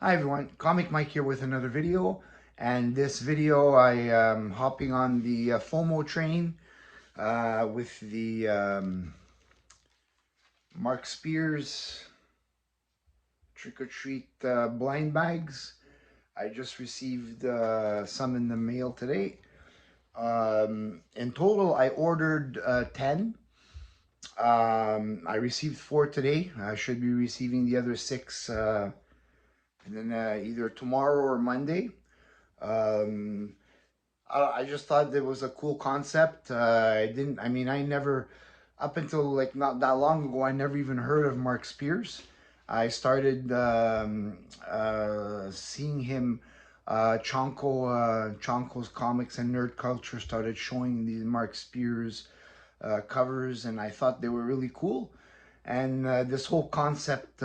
Hi everyone, Comic Mike here with another video. And this video I am hopping on the FOMO train with the Mark Spears Trick or Treat blind bags. I just received some in the mail today. In total, I ordered 10. I received 4 today. I should be receiving the other 6 and then either tomorrow or Monday. Um, I just thought that was a cool concept. I didn't, I mean, I never, up until like not that long ago, I never even heard of Mark Spears. I started seeing him, Chonko's Comics and Nerd Culture started showing these Mark Spears covers, and I thought they were really cool. And this whole concept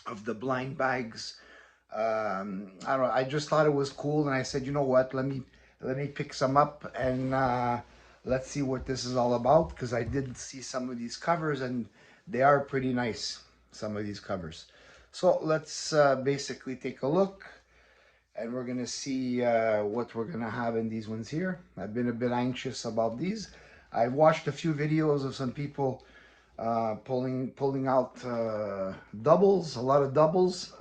of the blind bags, I don't know, I just thought it was cool, and I said, you know what, let me pick some up and let's see what this is all about, because I did see some of these covers and they are pretty nice, some of these covers. So let's basically take a look, and we're gonna see what we're gonna have in these ones here. I've been a bit anxious about these. I've watched a few videos of some people pulling out doubles, a lot of doubles.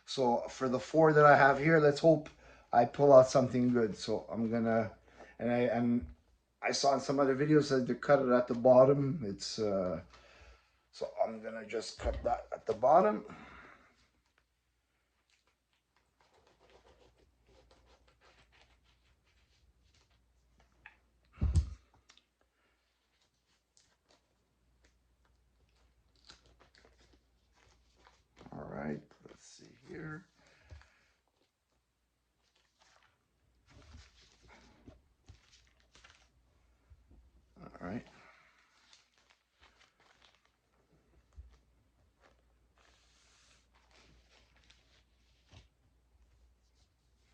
So for the 4 that I have here, let's hope I pull out something good. So I'm gonna, and I saw in some other videos that they cut it at the bottom. It's so I'm gonna just cut that at the bottom. All right, let's see here. All right,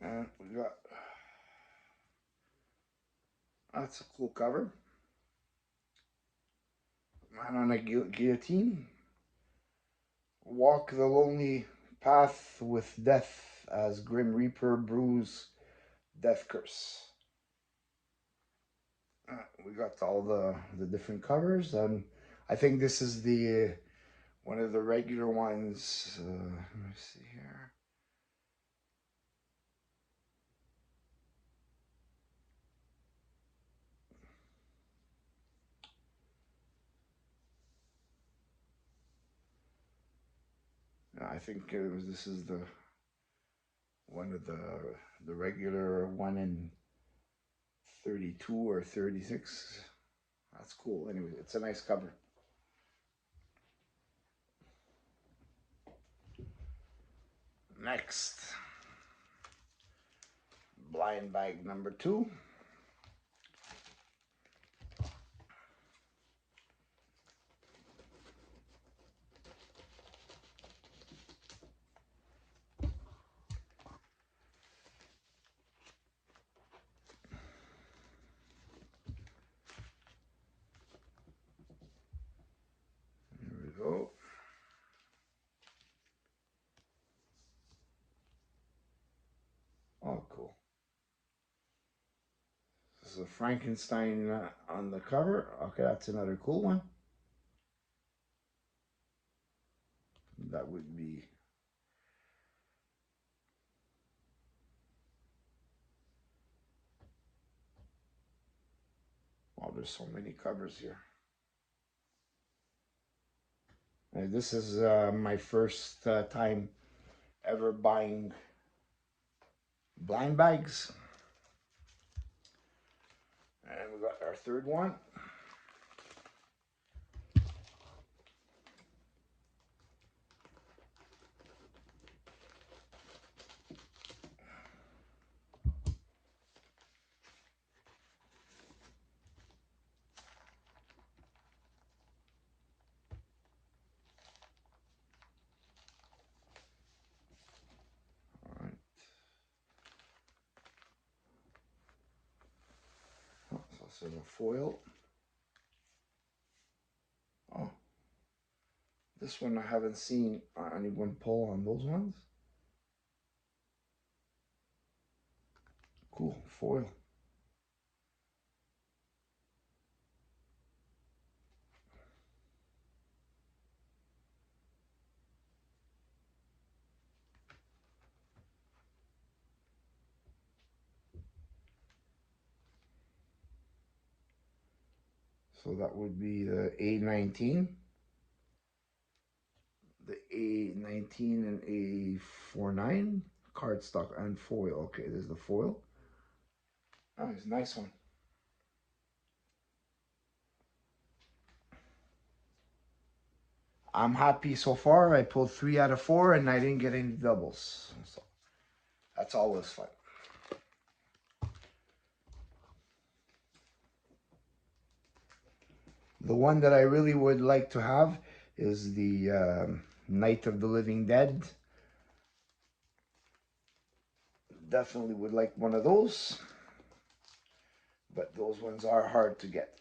and we got, that's a cool cover. Man on a guillotine. Walk the lonely path with death as Grim Reaper brews death curse. We got all the different covers, and I think this is the one of the regular ones. Let me see here. I think this is the one of the regular one in 32 or 36. That's cool. Anyway, it's a nice cover. Next, blind bag number 2. Here we go. Oh, cool. This is a Frankenstein on the cover. Okay, that's another cool one. That would be, wow, there's so many covers here. This is my first time ever buying blind bags. And we got our third one. All right. Oh, so this is a foil. Oh, This one I haven't seen anyone pull on those ones. Cool, foil. So that would be the A19. The A19 and A49 cardstock and foil. Okay, there's the foil. Oh, it's a nice one. I'm happy so far. I pulled 3 out of 4 and I didn't get any doubles. So that's always fun. The one that I really would like to have is the Night of the Living Dead. Definitely would like one of those. But those ones are hard to get.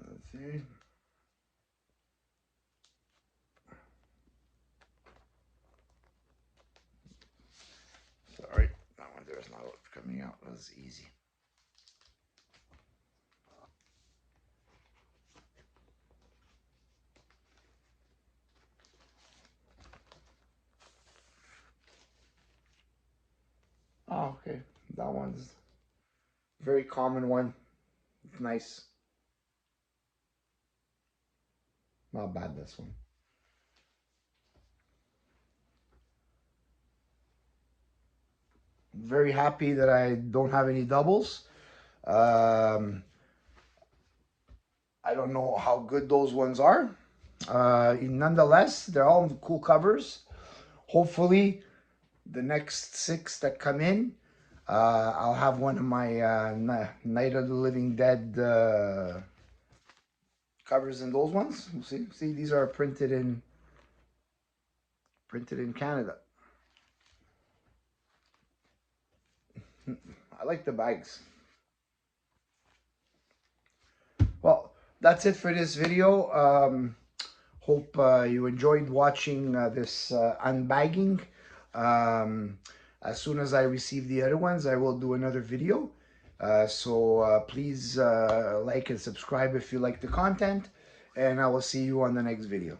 Let's see. Sorry, that one there's not coming out. That was easy. Oh, okay. That one's a very common one. It's nice. Not bad, this one. Very happy that I don't have any doubles. Um, I don't know how good those ones are. Nonetheless, they're all cool covers. Hopefully, the next 6 that come in, I'll have one of my Night of the Living Dead covers in those ones. We'll see. See, these are printed in Canada. I like the bags. Well, that's it for this video. Hope you enjoyed watching this unbagging. As soon as I receive the other ones, I will do another video. So please like and subscribe if you like the content, and I will see you on the next video.